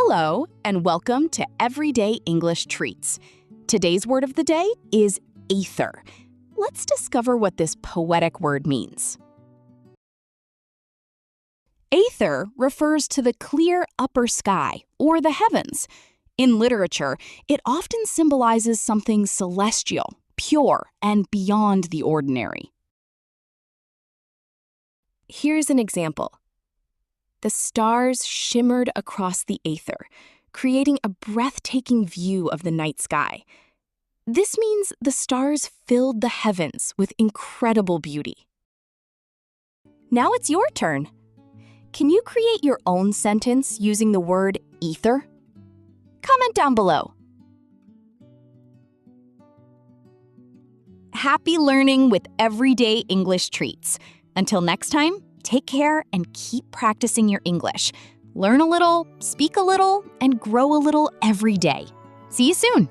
Hello, and welcome to Everyday English Treats. Today's word of the day is aether. Let's discover what this poetic word means. Aether refers to the clear upper sky, or the heavens. In literature, it often symbolizes something celestial, pure, and beyond the ordinary. Here's an example. The stars shimmered across the aether, creating a breathtaking view of the night sky. This means the stars filled the heavens with incredible beauty. Now it's your turn. Can you create your own sentence using the word aether? Comment down below. Happy learning with Everyday English Treats. Until next time, take care and keep practicing your English. Learn a little, speak a little, and grow a little every day. See you soon.